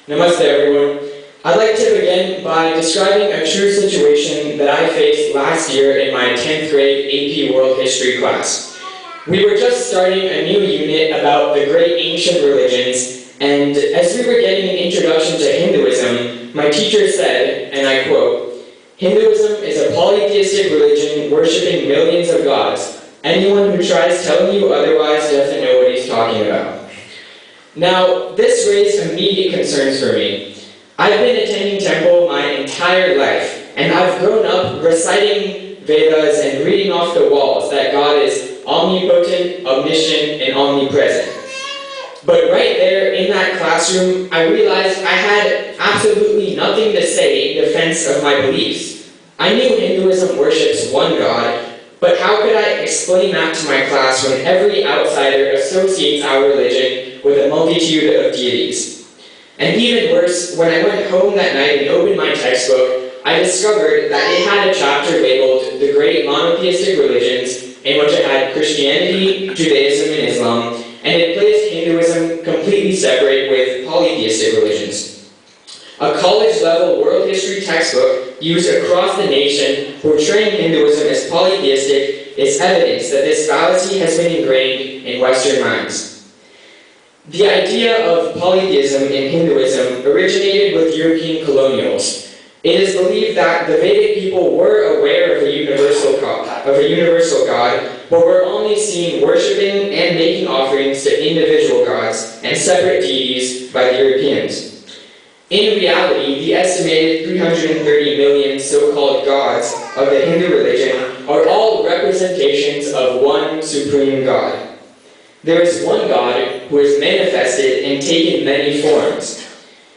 Namaste everyone. I'd like to begin by describing a true situation that I faced last year in my 10th grade AP World History class. We were just starting a new unit about the great ancient religions, and as we were getting an introduction to Hinduism, my teacher said, and I quote, "Hinduism is a polytheistic religion worshipping millions of gods. Anyone who tries telling you otherwise doesn't know what he's talking about." Now, this raised immediate concerns for me. I've been attending temple my entire life, and I've grown up reciting Vedas and reading off the walls that God is omnipotent, omniscient, and omnipresent. But right there in that classroom, I realized I had absolutely nothing to say in defense of my beliefs. I knew Hinduism worships one God, but how could I explain that to my class when every outsider associates our religion with a multitude of deities? And even worse, when I went home that night and opened my textbook, I discovered that it had a chapter labeled The Great Monotheistic Religions, in which it had Christianity, Judaism, and Islam, and it placed Hinduism completely separate with polytheistic religions. A college-level world history textbook used across the nation portraying Hinduism as polytheistic is evidence that this fallacy has been ingrained in Western minds. The idea of polytheism in Hinduism originated with European colonials. It is believed that the Vedic people were aware of a universal God, but were only seen worshipping and making offerings to individual gods and separate deities by the Europeans. In reality, the estimated 330 million so-called gods of the Hindu religion are all representations of one supreme God. There is one God who is manifested and taken many forms.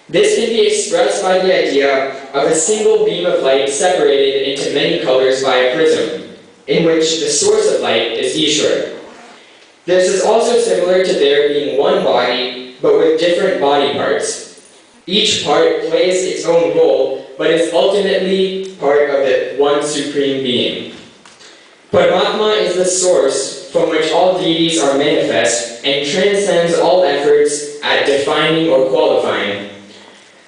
This can be expressed by the idea of a single beam of light separated into many colors by a prism, in which the source of light is Ishvara. This is also similar to there being one body, but with different body parts. Each part plays its own role, but is ultimately part of the one supreme being. Paramatma is the source from which all deities are manifest and transcends all efforts at defining or qualifying.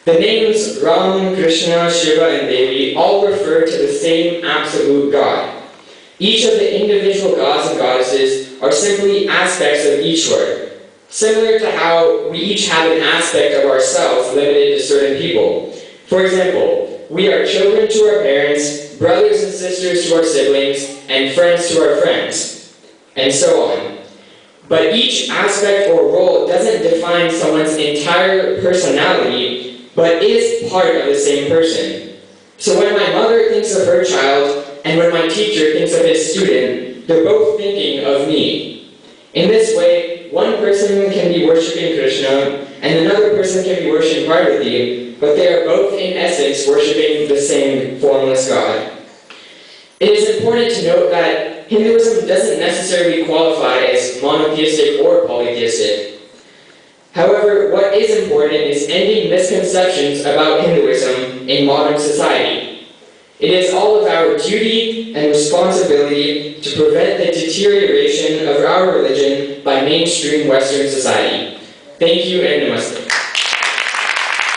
The names Ram, Krishna, Shiva, and Devi all refer to the same absolute God. Each of the individual gods and goddesses are simply aspects of Ishvara, similar to how we each have an aspect of ourselves limited to certain people. For example, we are children to our parents, brothers and sisters to our siblings, and friends to our friends, and so on. But each aspect or role doesn't define someone's entire personality, but is part of the same person. So when my mother thinks of her child, and when my teacher thinks of his student, they're both thinking of me. In this way, one person can be worshipping Krishna, and another person can be worshipping Parvati, but they are both in essence worshipping the same formless God. It is important to note that Hinduism doesn't necessarily qualify as monotheistic or polytheistic. However, what is important is ending misconceptions about Hinduism in modern society. It is all of our duty and responsibility to prevent the deterioration of our religion by mainstream Western society. Thank you and namaste.